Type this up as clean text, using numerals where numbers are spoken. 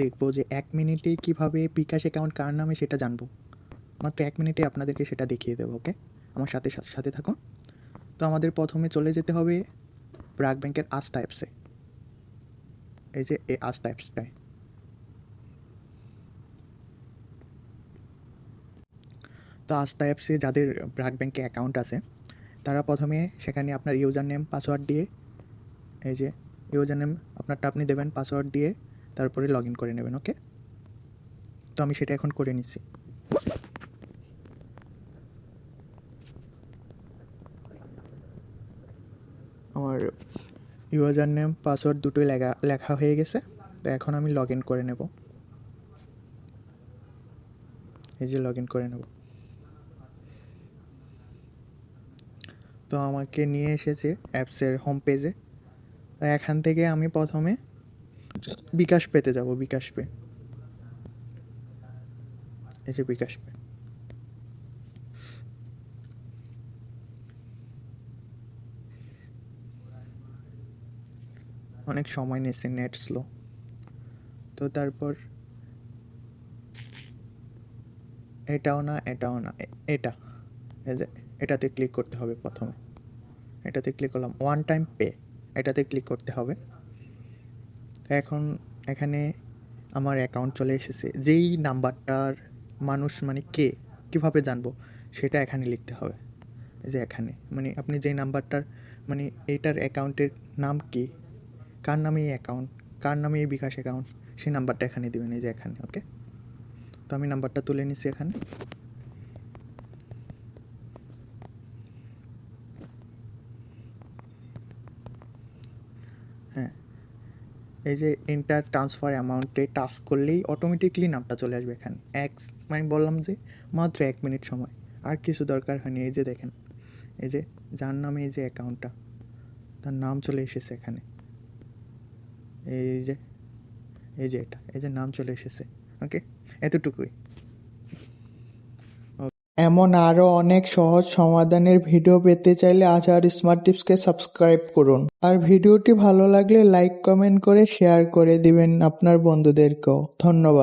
দেখবো যে 1 মিনিটেই কীভাবে বিকাশ অ্যাকাউন্ট কার নামে সেটা জানবো। মাত্র 1 মিনিটে আপনাদেরকে সেটা দেখিয়ে দেবো। ওকে, আমার সাথে থাকুন। তো আমাদের প্রথমে চলে যেতে হবে ব্র্যাক ব্যাংকের আস্থা অ্যাপসে। এই যে এই আস্থা অ্যাপসটায় তো আস্থা অ্যাপসে যাদের ব্র্যাক ব্যাংকে অ্যাকাউন্ট আছে তারা প্রথমে সেখানে আপনার ইউজার নেম পাসওয়ার্ড দিয়ে, এই যে ইউজার নেম আপনারটা আপনি দেবেন, পাসওয়ার্ড দিয়ে তারপরে লগ ইন করে নেবেন। ওকে, তো আমি সেটা এখন করে নিচ্ছি। আমার ইউজার নেম পাসওয়ার্ড দুটোই লেখা হয়ে গেছে। তো এখন আমি লগ ইন করে নেব। এই যে লগ ইন করে নেব। তো আমাকে নিয়ে এসেছে অ্যাপসের হোম পেজে। এখান থেকে আমি প্রথমে বিকাশ পেতে যাব। বিকাশ পে, এই যে বিকাশ পে। অনেক সময় নিচ্ছে, নেট স্লো। তো তারপর এটাও না, এটা, এই যে এটাতে ক্লিক করতে হবে প্রথমে। এটাতে ক্লিক করলাম, ওয়ান টাইম পে, এটাতে ক্লিক করতে হবে। এখন এখানে আমার অ্যাকাউন্ট চলে এসেছে। যেই নাম্বারটার মানুষ মানে কে, কীভাবে জানবো সেটা এখানে লিখতে হবে। এই যে এখানে মানে আপনি যেই নাম্বারটার মানে এইটার অ্যাকাউন্টের নাম কি, কার নামে এই অ্যাকাউন্ট, কার নামে এই বিকাশ অ্যাকাউন্ট, সেই নাম্বারটা এখানে দেবেন। এই যে এখানে। ওকে, তো আমি নাম্বারটা তুলে নিচ্ছি এখানে। হ্যাঁ, এই যে এন্টার ট্রান্সফার অ্যামাউন্টে টাচ করলেই অটোমেটিকলি নামটা চলে আসবে এখানে। মানে বললাম যে মাত্র 1 মিনিট সময়, আর কিছু দরকার হয়নি। এই যে দেখেন, এই যে যার নামে এই যে অ্যাকাউন্টটা, তার নাম চলে এসেছে এখানে। এই যে এটা, এই যে নাম চলে এসেছে। ওকে, এতটুকুই। এমন আরও অনেক সহজ সমাধানের ভিডিও পেতে চাইলে আজহার স্মার্ট টিপসকে সাবস্ক্রাইব করুন। আর ভিডিওটি ভালো লাগলে লাইক কমেন্ট করে শেয়ার করে দিবেন আপনার বন্ধুদেরকেও। ধন্যবাদ।